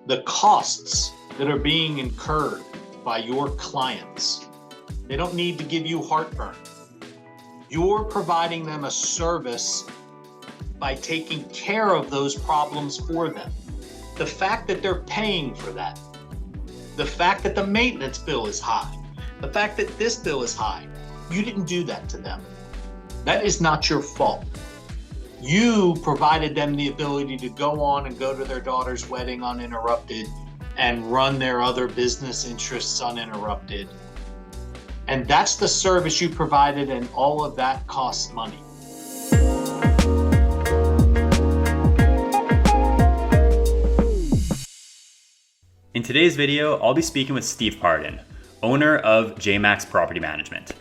the costs that are being incurred by your clients. They don't need to give you heartburn. You're providing them a service by taking care of those problems for them. The fact that they're paying for that, the fact that the maintenance bill is high, the fact that this bill is high, you didn't do that to them. That is not your fault. You provided them the ability to go on and go to their daughter's wedding uninterrupted and run their other business interests uninterrupted. And that's the service you provided, and all of that costs money. In today's video, I'll be speaking with Steve Paran, owner of JMAX Property Management.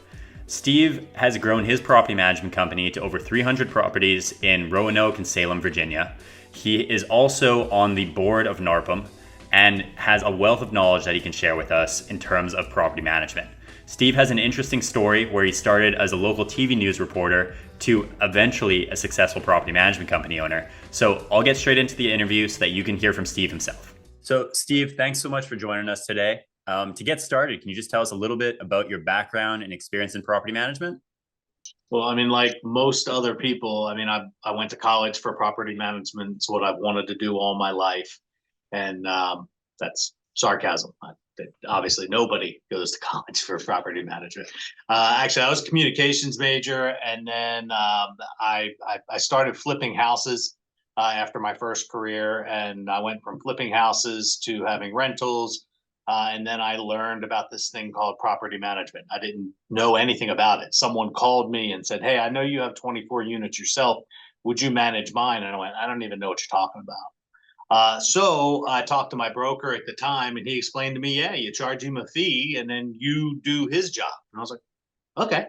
Steve has grown his property management company to over 300 properties in Roanoke and Salem, Virginia. He is also on the board of NARPM and has a wealth of knowledge that he can share with us in terms of property management. Steve has an interesting story where he started as a local TV news reporter to eventually a successful property management company owner. So I'll get straight into the interview so that you can hear from Steve himself. So Steve, thanks so much for joining us today. To get started, can you just tell us a little bit about your background and experience in property management? Well, I mean, like most other people, I mean, I went to college for property management. It's what I've wanted to do all my life. And that's sarcasm. Obviously, nobody goes to college for property management. Actually, I was a communications major, and then I started flipping houses after my first career, and I went from flipping houses to having rentals. And then I learned about this thing called property management. I didn't know anything about it. Someone called me and said, "Hey, I know you have 24 units yourself. Would you manage mine?" And I went, "I don't even know what you're talking about." So I talked to my broker at the time, and he explained to me, "Yeah, you charge him a fee, and then you do his job." And I was like, "Okay."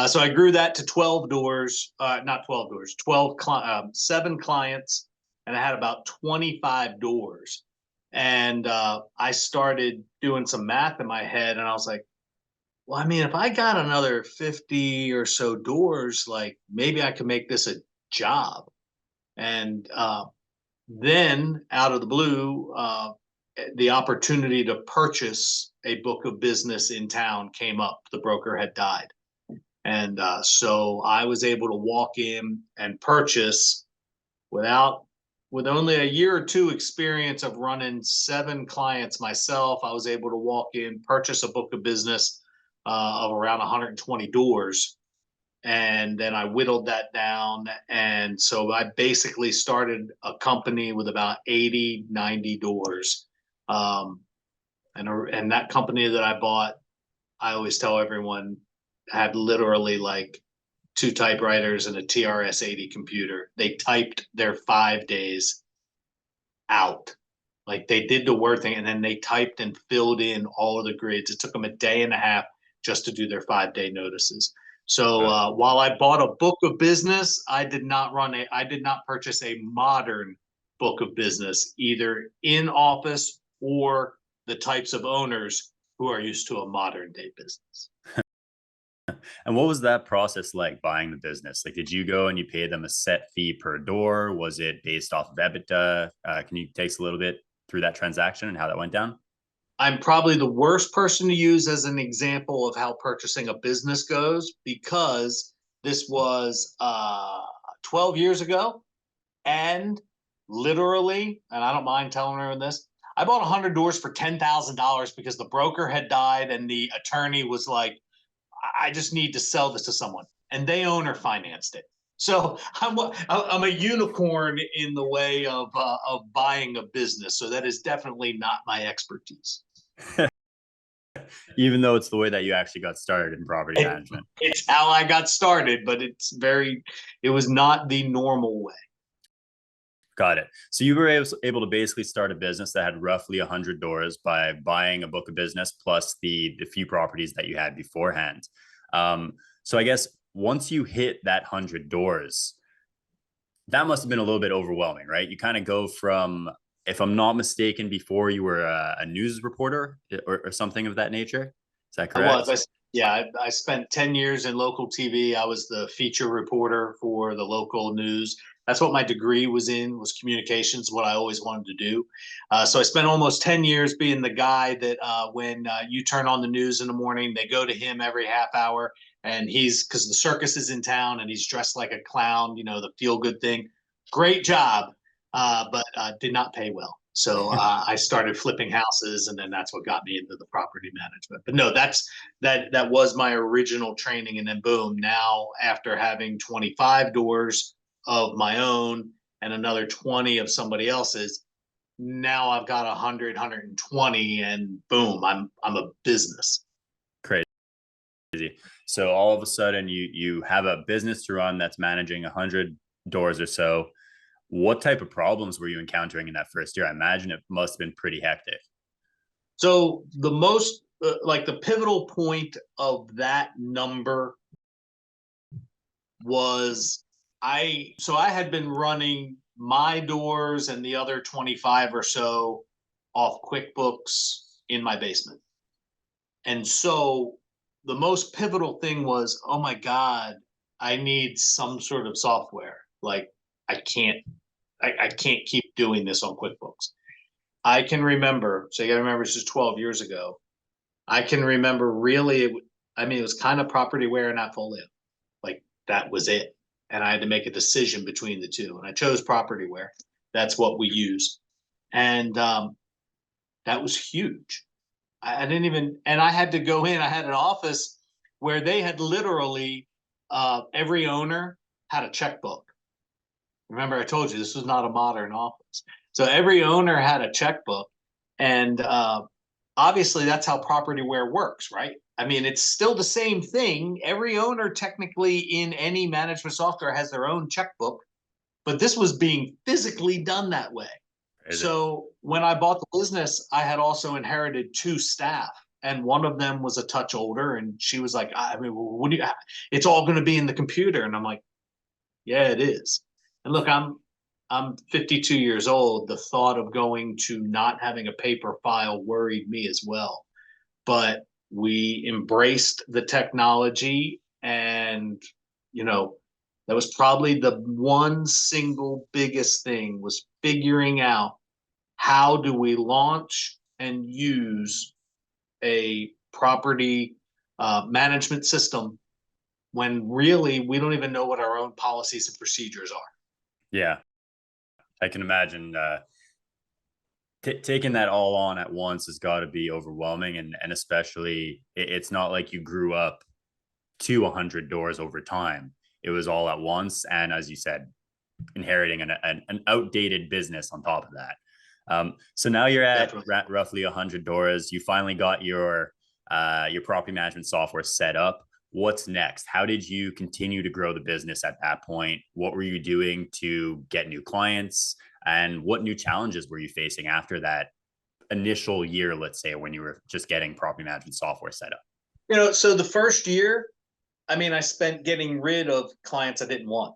So I grew that to 12 doors, not 12 doors, 7 clients, and I had about 25 doors. And I started doing some math in my head, and I was like, well, I mean, if I got another 50 or so doors, like maybe I could make this a job. And then out of the blue, the opportunity to purchase a book of business in town came up. The broker had died. And so I was able to walk in and purchase with only a year or two experience of running 7 clients myself. I was able to walk in, purchase a book of business of around 120 doors. And then I whittled that down. And so I basically started a company with about 80, 90 doors. And that company that I bought, I always tell everyone, had literally like 2 typewriters and a TRS-80 computer. They typed their 5 days out. Like they did the Word thing, and then they typed and filled in all of the grids. It took them a day and a half just to do their 5-day notices. So while I bought a book of business, I did not purchase a modern book of business, either in office or the types of owners who are used to a modern day business. And what was that process like buying the business? Like, did you go and you pay them a set fee per door? Was it based off of EBITDA? Can you take us a little bit through that transaction and how that went down? I'm probably the worst person to use as an example of how purchasing a business goes, because this was 12 years ago. And literally, and I don't mind telling everyone this, I bought 100 doors for $10,000 because the broker had died and the attorney was like, I just need to sell this to someone, and they owner financed it. So I'm a unicorn in the way of buying a business. So that is definitely not my expertise. Even though it's the way that you actually got started in property management. It's how I got started, but it was not the normal way. Got it. So you were able to basically start a business that had roughly 100 doors by buying a book of business plus the few properties that you had beforehand. So I guess once you hit that 100 doors, that must have been a little bit overwhelming, right? You kind of go from, if I'm not mistaken, before you were a news reporter or something of that nature. Is that correct? I spent 10 years in local TV. I was the feature reporter for the local news. That's what my degree was in, was communications, what I always wanted to do. So I spent almost 10 years being the guy that when you turn on the news in the morning, they go to him every half hour, and because the circus is in town and he's dressed like a clown, the feel good thing. Great job, but did not pay well. So I started flipping houses, and then that's what got me into the property management. But no, that was my original training, and then boom, now after having 25 doors of my own and another 20 of somebody else's, now I've got 100, 120, and boom, I'm a business. Crazy. So all of a sudden you have a business to run that's managing 100 doors or so. What type of problems were you encountering in that first year? I imagine it must have been pretty hectic. So the most like the pivotal point of that number was I had been running my doors and the other 25 or so off QuickBooks in my basement. And so the most pivotal thing was, oh my God, I need some sort of software. Like I can't keep doing this on QuickBooks. I can remember, so you gotta remember this is 12 years ago. I can remember really, it was kind of propertyware and Appfolio. Like that was it. And I had to make a decision between the two. And I chose propertyware. That's what we use. And that was huge. I didn't even, and I had to go in, I had an office where they had literally, every owner had a checkbook. Remember, I told you this was not a modern office. So every owner had a checkbook. And obviously that's how propertyware works, right? It's still the same thing. Every owner technically in any management software has their own checkbook, but this was being physically done that way. So when I bought the business, I had also inherited 2 staff, and one of them was a touch older, and she was like, what do you, it's all going to be in the computer. And I'm like, yeah, it is. And look, I'm 52 years old. The thought of going to not having a paper file worried me as well. But we embraced the technology, and that was probably the one single biggest thing, was figuring out how do we launch and use a property management system when really we don't even know what our own policies and procedures are. Yeah, I can imagine taking that all on at once has got to be overwhelming. And especially it's not like you grew up to 100 doors over time. It was all at once. And as you said, inheriting an outdated business on top of that. So now you're at roughly 100 doors. You finally got your property management software set up. What's next? How did you continue to grow the business at that point? What were you doing to get new clients? And what new challenges were you facing after that initial year, let's say, when you were just getting property management software set up? So the first year, I spent getting rid of clients I didn't want.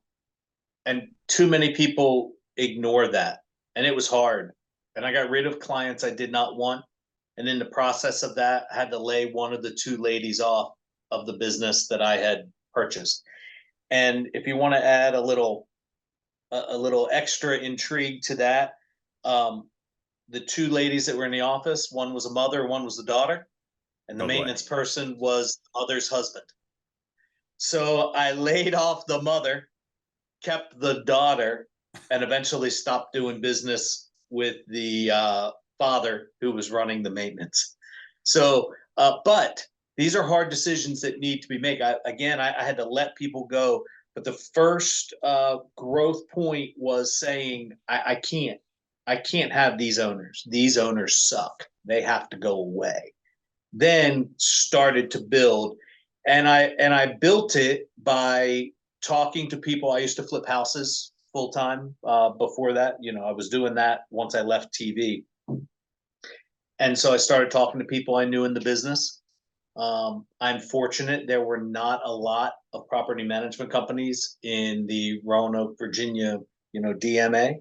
And too many people ignore that. And it was hard. And I got rid of clients I did not want. And in the process of that, I had to lay one of the 2 ladies off of the business that I had purchased. And if you want to add a little extra intrigue to that, the 2 ladies that were in the office, one was a mother, one was the daughter, and the maintenance person was the mother's husband. So I laid off the mother, kept the daughter, and eventually stopped doing business with the father who was running the maintenance. So, but these are hard decisions that need to be made. I had to let people go. But the first growth point was saying, I can't have these owners. These owners suck. They have to go away. Then started to build. And I built it by talking to people. I used to flip houses full time before that. I was doing that once I left TV. And so I started talking to people I knew in the business. I'm fortunate there were not a lot of property management companies in the Roanoke, Virginia, DMA.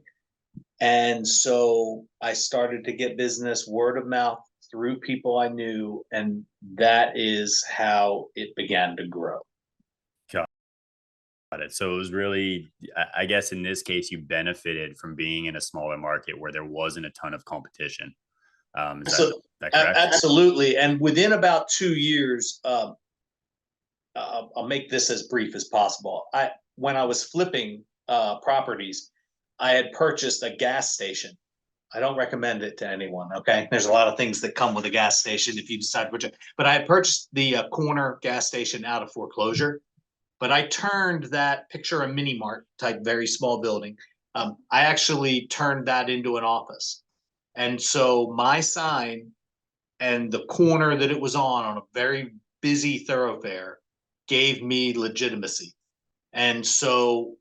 And so I started to get business word of mouth through people I knew, and that is how it began to grow. it. So it was really, I guess in this case, you benefited from being in a smaller market where there wasn't a ton of competition. Is that correct? Absolutely. And within about 2 years, I'll make this as brief as possible. When I was flipping properties, I had purchased a gas station. I don't recommend it to anyone. Okay, there's a lot of things that come with a gas station if you decide which. But I had purchased the corner gas station out of foreclosure. But I turned that, picture a mini mart type, very small building. I actually turned that into an office, and so my sign and the corner that it was on a very busy thoroughfare gave me legitimacy. And so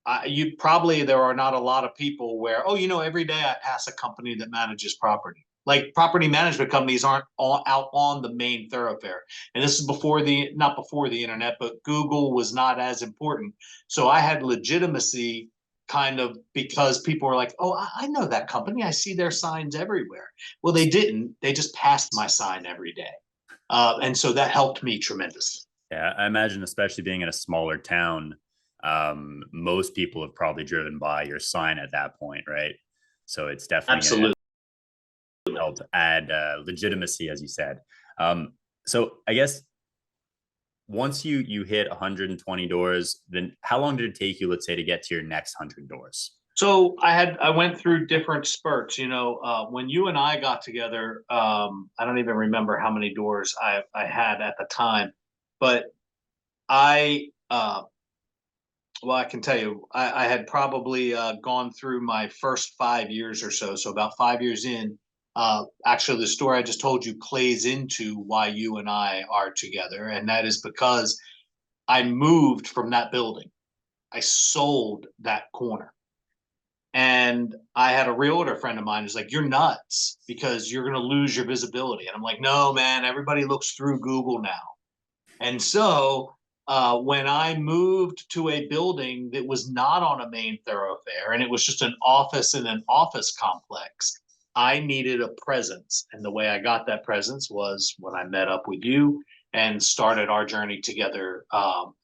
there are not a lot of people where, oh, every day I pass a company that manages property. Like property management companies aren't all out on the main thoroughfare. And this is not before the internet, but Google was not as important. So I had legitimacy kind of because people were like, oh, I know that company. I see their signs everywhere. Well, they didn't. They just passed my sign every day. And so that helped me tremendously. Yeah, I imagine, especially being in a smaller town, most people have probably driven by your sign at that point, right? So it's definitely going Absolutely. to help add legitimacy, as you said. So I guess once you hit 120 doors, then how long did it take you, let's say, to get to your next 100 doors? So I went through different spurts. When you and I got together, I don't even remember how many doors I had at the time, but I well, I can tell you, I had probably gone through my first 5 years or so. So about 5 years in, actually, the story I just told you plays into why you and I are together, and that is because I moved from that building. I sold that corner. And I had a realtor friend of mine who's like, you're nuts because you're going to lose your visibility. And I'm like, no, man, everybody looks through Google now. And so when I moved to a building that was not on a main thoroughfare and it was just an office in an office complex, I needed a presence. And the way I got that presence was when I met up with you and started our journey together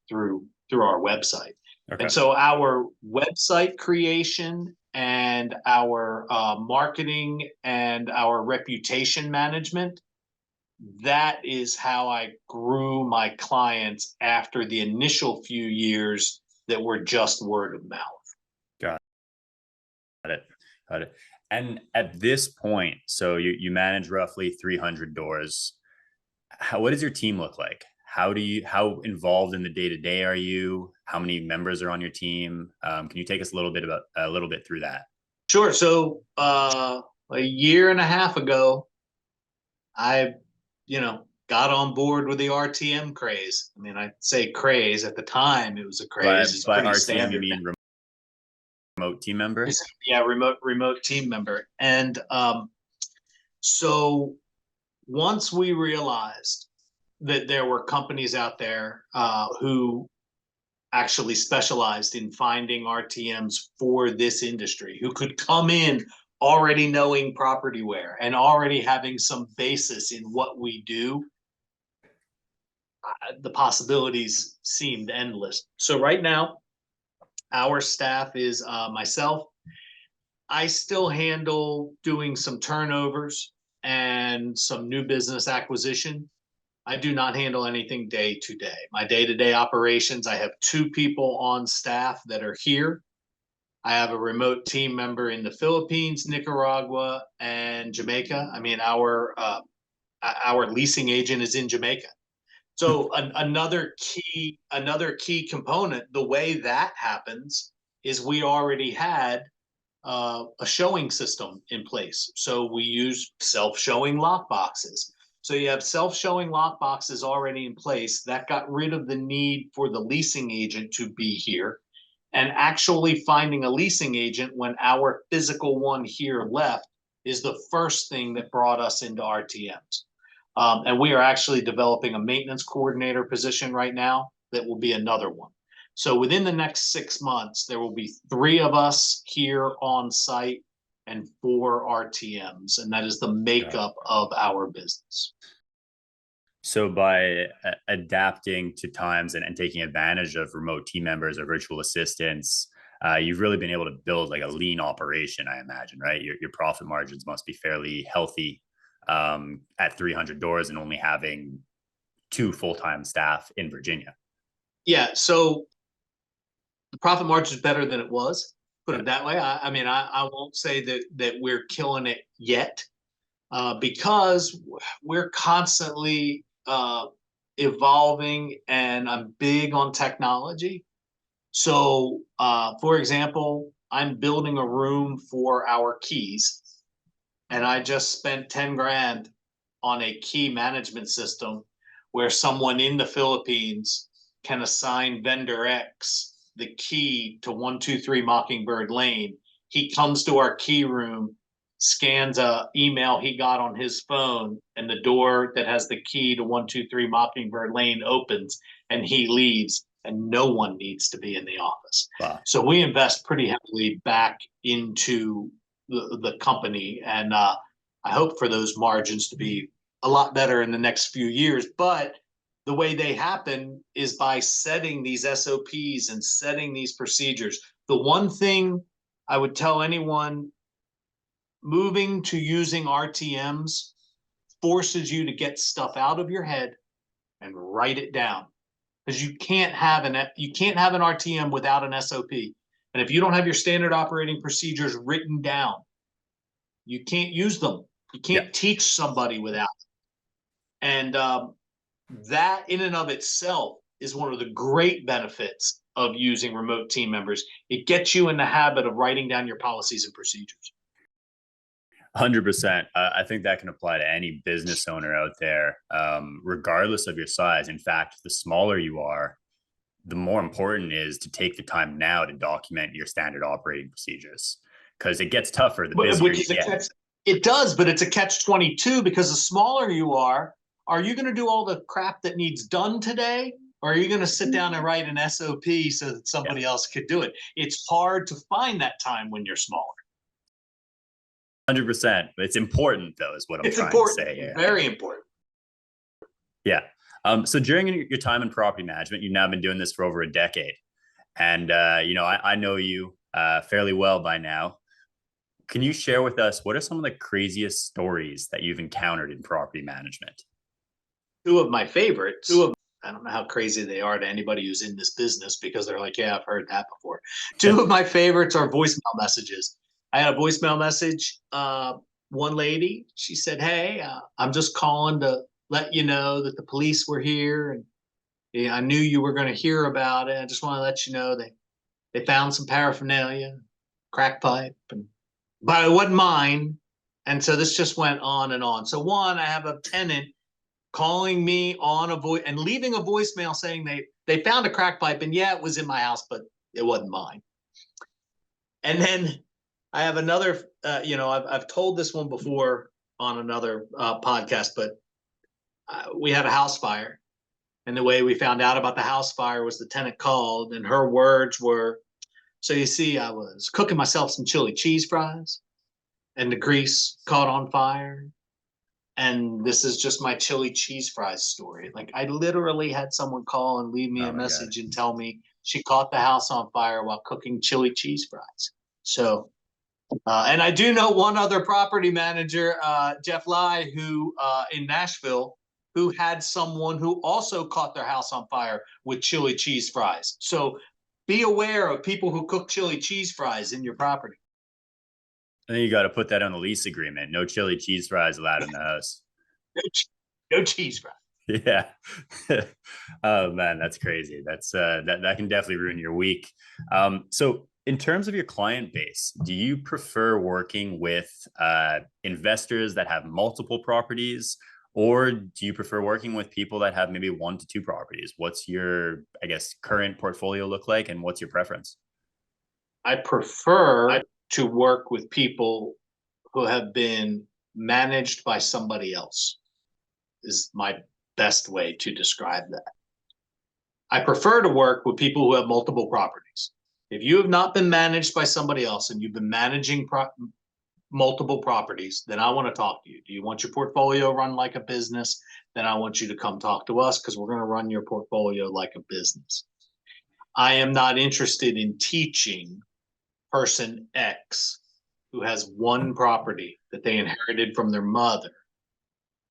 through our website. Okay. And so our website creation and our marketing and our reputation management, that is how I grew my clients after the initial few years that were just word of mouth. Got it. Got it. And at this point, so you manage roughly 300 doors. What does your team look like? How involved in the day-to-day are you? How many members are on your team? Can you take us a little bit through that? Sure. So a year and a half ago, I got on board with the RTM craze. I mean, I say craze at the time; it was a craze. It's By pretty RTM, you standard. mean remote team member? Yeah, remote team member. And so once we realized that there were companies out there who actually specialized in finding RTMs for this industry, who could come in already knowing propertyware and already having some basis in what we do, the possibilities seemed endless. So right now, our staff is myself. I still handle doing some turnovers and some new business acquisition. I do not handle anything day to day. My day-to-day operations, I have 2 people on staff that are here. I have a remote team member in the Philippines, Nicaragua, and Jamaica. I mean, our leasing agent is in Jamaica. So another key component, the way that happens is we already had a showing system in place. So we use self-showing lock boxes. So you have self-showing lock boxes already in place. That got rid of the need for the leasing agent to be here. And actually finding a leasing agent when our physical one here left is the first thing that brought us into RTMs. And we are actually developing a maintenance coordinator position right now that will be another one. So within the next 6 months, there will be 3 of us here on site and 4 RTMs, and that is the makeup of our business. So by adapting to times and taking advantage of remote team members or virtual assistants, you've really been able to build like a lean operation, I imagine, right? Your profit margins must be fairly healthy at 300 doors and only having two full-time staff in Virginia. Yeah. So the profit margin is better than it was. Put Yeah. it that way. I mean, I won't say that we're killing it yet, because we're constantly evolving, and I'm big on technology. So, for example, I'm building a room for our keys, and I just spent 10 grand on a key management system where someone in the Philippines can assign vendor X the key to 123 Mockingbird Lane. He comes to our key room, scans a email he got on his phone, and the door that has the key to 123 Mockingbird Lane opens, and he leaves, and no one needs to be in the office. Wow. So we invest pretty heavily back into the company, and I hope for those margins to be a lot better in the next few years. But the way they happen is by setting these SOPs and setting these procedures. The one thing I would tell anyone moving to using RTMs forces you to get stuff out of your head and write it down, because you can't have an RTM without an SOP. And if you don't have your standard operating procedures written down, you can't use them. You can't teach somebody without. And that in and of itself is one of the great benefits of using remote team members. It gets you in the habit of writing down your policies and procedures. 100%. I think that can apply to any business owner out there, regardless of your size. In fact, the smaller you are, the more important it is to take the time now to document your standard operating procedures, because it gets tougher the busier you get. It does, but it's a catch-22, because the smaller you are you going to do all the crap that needs done today? Or are you going to sit down and write an SOP so that somebody else could do it? It's hard to find that time when you're smaller. 100%. But it's important, though, is what I'm trying to say. Yeah. Very important. Yeah. So during your time in property management, you've now been doing this for over a decade. And, I know you fairly well by now. Can you share with us, what are some of the craziest stories that you've encountered in property management? Two of my favorites, I don't know how crazy they are to anybody who's in this business, because they're like, yeah, I've heard that before. Two of my favorites are voicemail messages. I had a voicemail message. One lady, she said, hey, I'm just calling to let you know that the police were here, and I knew you were going to hear about it. I just want to let you know they found some paraphernalia, crack pipe, but it wasn't mine. And so this just went on and on. So one, I have a tenant calling me on a voice and leaving a voicemail saying they found a crack pipe, and yeah, it was in my house, but it wasn't mine. And then I have another, I've told this one before on another podcast, but we had a house fire, and the way we found out about the house fire was the tenant called, and her words were, so you see, I was cooking myself some chili cheese fries, and the grease caught on fire. And this is just my chili cheese fries story. Like, I literally had someone call and leave me a message and tell me she caught the house on fire while cooking chili cheese fries. So, and I do know one other property manager, Jeff Lai, who in Nashville, who had someone who also caught their house on fire with chili cheese fries. So be aware of people who cook chili cheese fries in your property. I think you got to put that on the lease agreement. No chili cheese fries allowed in the house. No cheese fries. Yeah. Oh man, that's crazy. That's that can definitely ruin your week. So in terms of your client base, do you prefer working with investors that have multiple properties, or do you prefer working with people that have maybe 1 to 2 properties? What's your, I guess, current portfolio look like, and what's your preference? I prefer to work with people who have been managed by somebody else, is my best way to describe that. I prefer to work with people who have multiple properties. If you have not been managed by somebody else and you've been managing multiple properties, then I want to talk to you. Do you want your portfolio run like a business? Then I want you to come talk to us because we're going to run your portfolio like a business. I am not interested in teaching person X who has one property that they inherited from their mother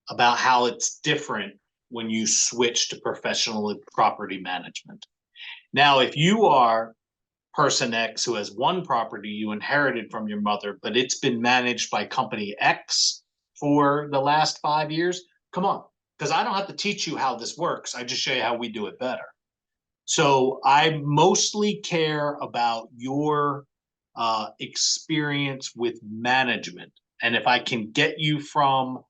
about how it's different when you switch to professional property management. Now, if you are person X who has one property you inherited from your mother, but it's been managed by company X for the last 5 years, come on, because I don't have to teach you how this works. I just show you how we do it better. So I mostly care about your experience with management, and if I can get you from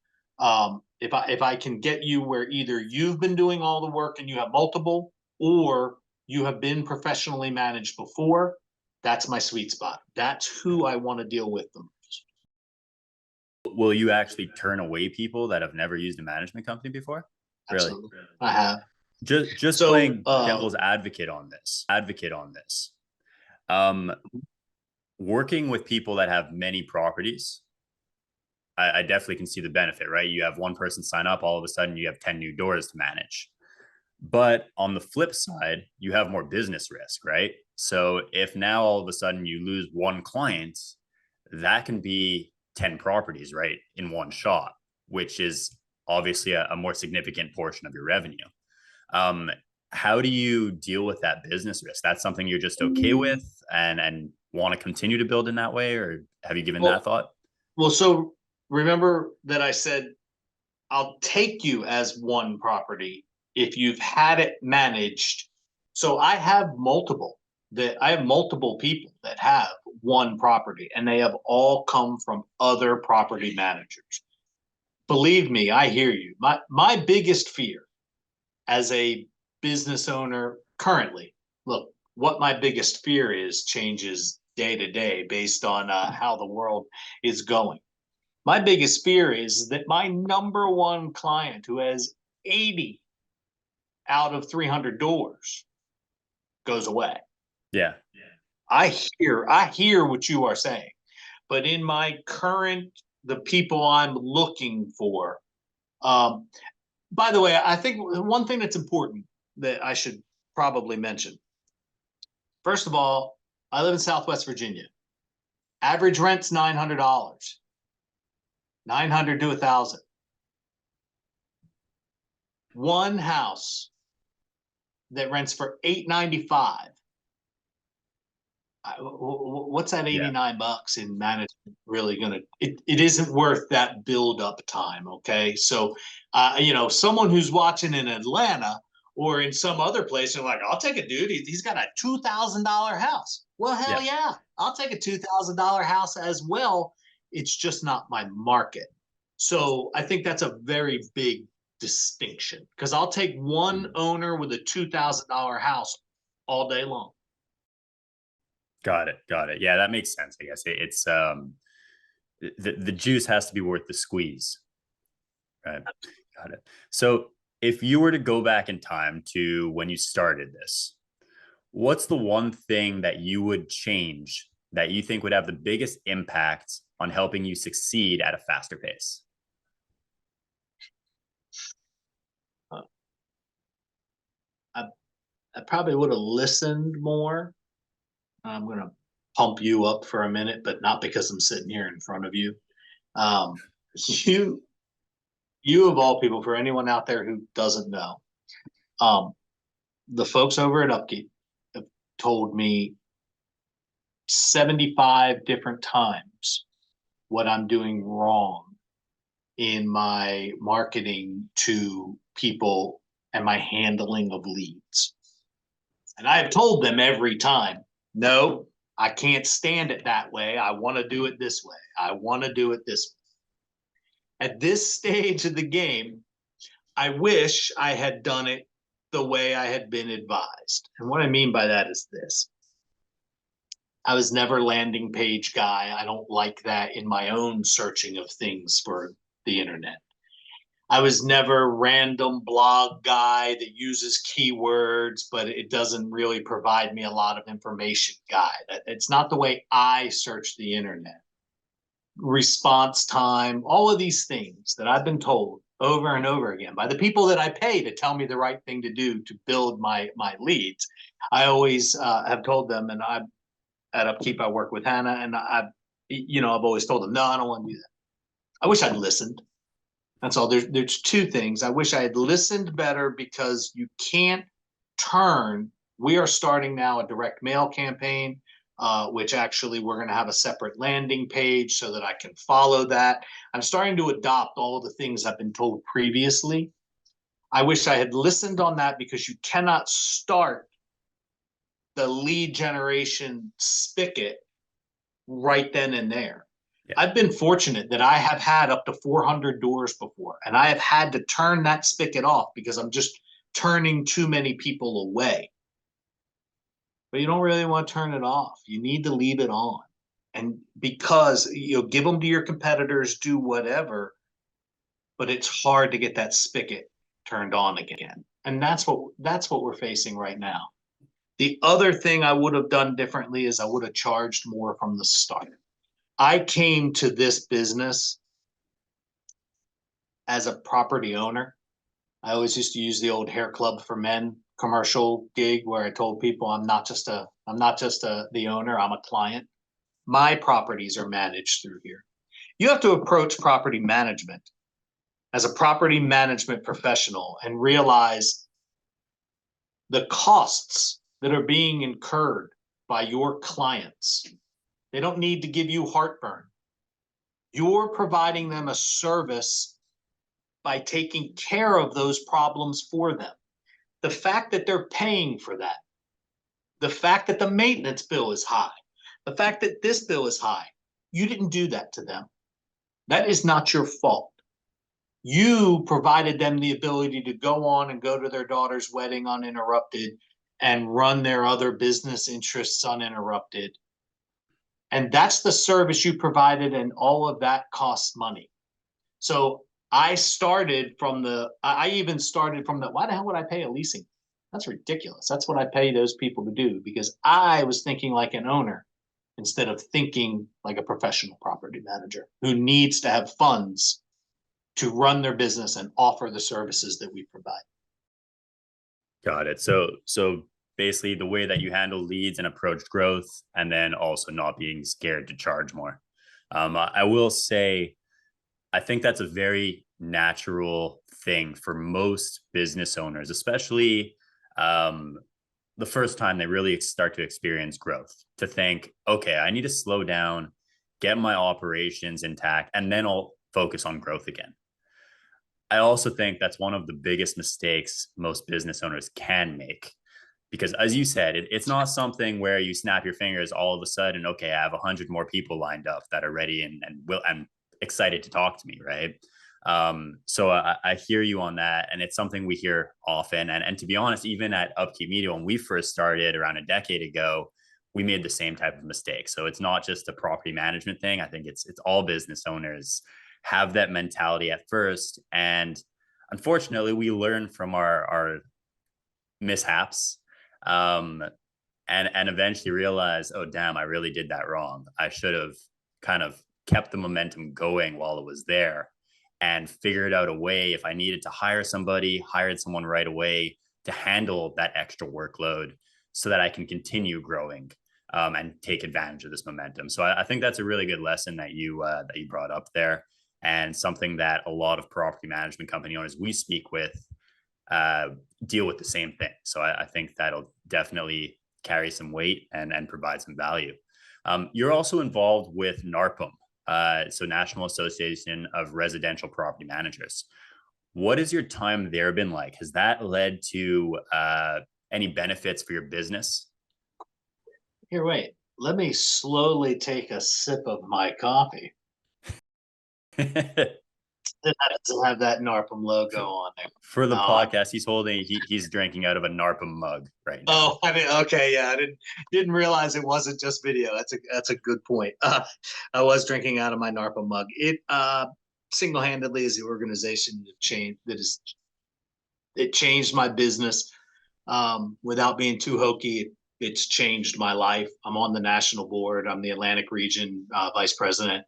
if I can get you where either you've been doing all the work and you have multiple, or you have been professionally managed before, that's my sweet spot. That's who I want to deal with them. Will you actually turn away people that have never used a management company before? Absolutely. Really? I have. Just so, playing devil's advocate on this. Working with people that have many properties, I definitely can see the benefit, right? You have one person sign up, all of a sudden you have 10 new doors to manage. But on the flip side, you have more business risk, right? So if now all of a sudden you lose one client, that can be 10 properties, right, in one shot, which is obviously a more significant portion of your revenue. How do you deal with that business risk? That's something you're just okay with and want to continue to build in that way, or have you given that thought? Well, so remember that I said I'll take you as one property if you've had it managed. So I have multiple people that have one property, and they have all come from other property managers. Believe me, I hear you. My biggest fear as a business owner currently, look, what my biggest fear is changes day to day based on how the world is going. My biggest fear is that my number one client who has 80 out of 300 doors goes away. Yeah. I hear what you are saying, but in my current, the people I'm looking for, by the way, I think one thing that's important that I should probably mention. First of all, I live in Southwest Virginia. Average rent's $900. 900 to 1,000. One house that rents for $895. What's that 89 bucks in management really gonna? It isn't worth that build up time. Okay, so someone who's watching in Atlanta or in some other place, they're like, I'll take a dude. He's got a $2,000 house. Well, hell yeah, I'll take a $2,000 house as well. It's just not my market. So I think that's a very big distinction, because I'll take one owner with a $2,000 house all day long. Got it. Yeah, that makes sense. I guess it's the juice has to be worth the squeeze. Right. Got it. So if you were to go back in time to when you started this, what's the one thing that you would change that you think would have the biggest impact on helping you succeed at a faster pace? I probably would have listened more. I'm going to pump you up for a minute, but not because I'm sitting here in front of you. You of all people, for anyone out there who doesn't know, the folks over at Upkeep have told me 75 different times what I'm doing wrong in my marketing to people and my handling of leads. And I have told them every time, no, I can't stand it that way. I want to do it this way. I want to do it this way. At this stage of the game, I wish I had done it the way I had been advised. And what I mean by that is this. I was never landing page guy. I don't like that in my own searching of things for the internet. I was never random blog guy that uses keywords, but it doesn't really provide me a lot of information guy. It's not the way I search the internet. response time, all of these things that I've been told over and over again by the people that I pay to tell me the right thing to do to build my leads. I always have told them, and I at Upkeep I work with Hannah, and I've always told them, no, I don't want to do that. I wish I'd listened. That's all. There's two things. I wish I had listened better, because you can't turn. We are starting now a direct mail campaign, which actually we're going to have a separate landing page so that I can follow that. I'm starting to adopt all of the things I've been told previously. I wish I had listened on that, because you cannot start the lead generation spigot right then and there. Yeah. I've been fortunate that I have had up to 400 doors before, and I have had to turn that spigot off because I'm just turning too many people away. But you don't really want to turn it off. You need to leave it on. And because give them to your competitors, do whatever, but it's hard to get that spigot turned on again. And that's what we're facing right now. The other thing I would have done differently is I would have charged more from the start. I came to this business as a property owner. I always used to use the old Hair Club for Men commercial gig where I told people I'm not just the owner, I'm a client. My properties are managed through here. You have to approach property management as a property management professional and realize the costs that are being incurred by your clients. They don't need to give you heartburn. You're providing them a service by taking care of those problems for them. The fact that they're paying for that, the fact that the maintenance bill is high, the fact that this bill is high, you didn't do that to them. That is not your fault. You provided them the ability to go on and go to their daughter's wedding uninterrupted and run their other business interests uninterrupted. And that's the service you provided, and all of that costs money. So I even started from the, why the hell would I pay a leasing? That's ridiculous. That's what I pay those people to do, because I was thinking like an owner instead of thinking like a professional property manager who needs to have funds to run their business and offer the services that we provide. Got it. So basically the way that you handle leads and approach growth, and then also not being scared to charge more. I will say, I think that's a very natural thing for most business owners, especially the first time they really start to experience growth, to think, okay, I need to slow down, get my operations intact, and then I'll focus on growth again. I also think that's one of the biggest mistakes most business owners can make, because as you said, it's not something where you snap your fingers all of a sudden, okay, I have 100 more people lined up that are ready and excited to talk to me, right? So I hear you on that, and it's something we hear often. And to be honest, even at Upkeep Media, when we first started around a decade ago, we made the same type of mistake. So it's not just a property management thing. I think it's all business owners have that mentality at first, and unfortunately, we learn from our mishaps, and eventually realize, oh damn, I really did that wrong. I should have kind of kept the momentum going while it was there, and figured out a way, if I needed to hire somebody, hired someone right away to handle that extra workload so that I can continue growing and take advantage of this momentum. So I think that's a really good lesson that you brought up there, and something that a lot of property management company owners we speak with deal with the same thing. So I think that'll definitely carry some weight and provide some value. You're also involved with NARPM, so National Association of Residential Property Managers. What has your time there been like? Has that led to any benefits for your business? Here, wait. Let me slowly take a sip of my coffee. It doesn't have that NARPM logo on there. For the podcast, he's drinking out of a NARPM mug right now. Oh, I mean, okay, yeah, I didn't realize it wasn't just video. That's a good point. I was drinking out of my NARPM mug. It single-handedly is the organization it changed my business. Without being too hokey, it's changed my life. I'm on the national board. I'm the Atlantic region vice president.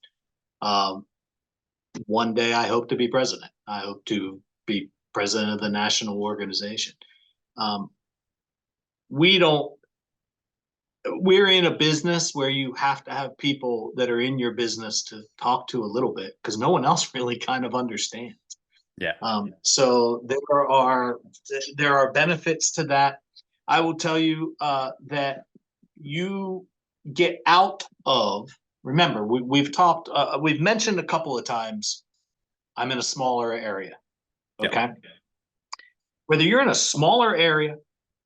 One day I hope to be president. I hope to be president of the national organization. We're in a business where you have to have people that are in your business to talk to a little bit, because no one else really kind of understands. Yeah. So there are benefits to that. I will tell you that you get out of, remember, we've mentioned a couple of times, I'm in a smaller area. Okay. Yep. Whether you're in a smaller area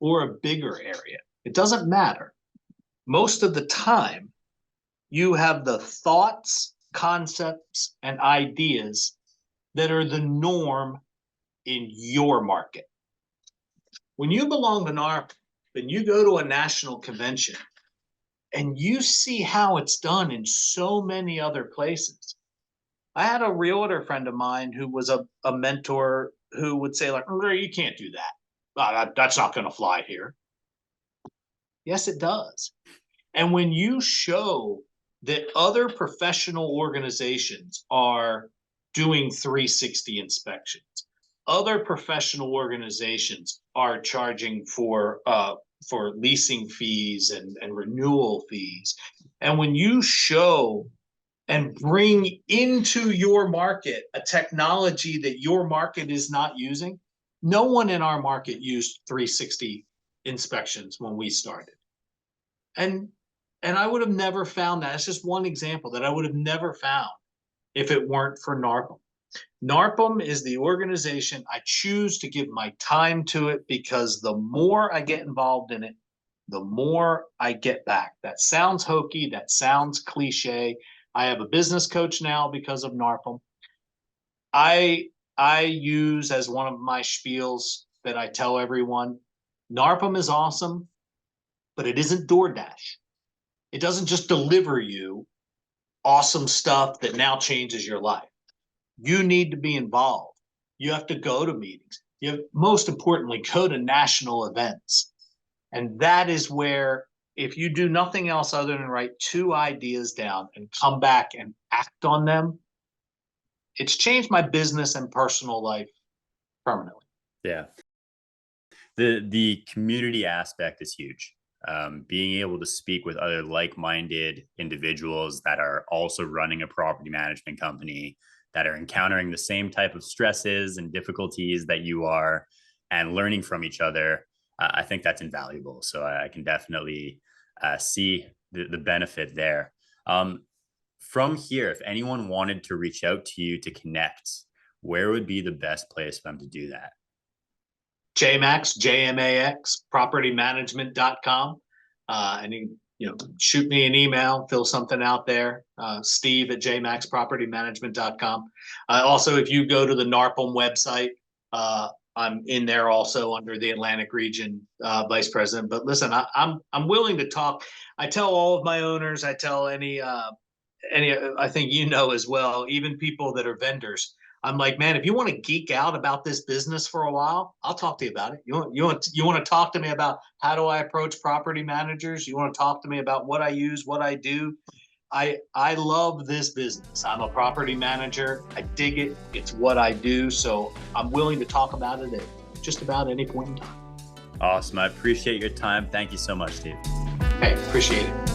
or a bigger area, it doesn't matter. Most of the time, you have the thoughts, concepts, and ideas that are the norm in your market. When you belong to NARPM, then you go to a national convention and you see how it's done in so many other places. I had a realtor friend of mine who was a mentor who would say, like, you can't do that. That's not going to fly here. Yes, it does. And when you show that other professional organizations are doing 360 inspections, other professional organizations are charging for leasing fees and renewal fees, and when you show and bring into your market a technology that your market is not using, no one in our market used 360 inspections when we started. And I would have never found that. It's just one example that I would have never found if it weren't for NARPM. NARPM is the organization I choose to give my time to it, because the more I get involved in it, the more I get back. That sounds hokey. That sounds cliche. I have a business coach now because of NARPM. I use as one of my spiels that I tell everyone, NARPM is awesome, but it isn't DoorDash. It doesn't just deliver you awesome stuff that now changes your life. You need to be involved. You have to go to meetings. You have, most importantly, go to national events. And that is where, if you do nothing else other than write 2 ideas down and come back and act on them, it's changed my business and personal life permanently. Yeah. The community aspect is huge. Being able to speak with other like-minded individuals that are also running a property management company, that are encountering the same type of stresses and difficulties that you are, and learning from each other, I think that's invaluable. So I can definitely see the benefit there. From here, if anyone wanted to reach out to you to connect, where would be the best place for them to do that? JMAX, JMAX Property Management.com. And you shoot me an email, fill something out there, Steve at JMAX Property Management.com. Also, if you go to the NARPM website, I'm in there also under the Atlantic Region Vice President. But listen, I'm willing to talk. I tell all of my owners, I tell any, I think as well, even people that are vendors, I'm like, man, if you want to geek out about this business for a while, I'll talk to you about it. You want to talk to me about how do I approach property managers? You want to talk to me about what I use, what I do? I love this business. I'm a property manager. I dig it. It's what I do. So I'm willing to talk about it at just about any point in time. Awesome. I appreciate your time. Thank you so much, Steve. Hey, appreciate it.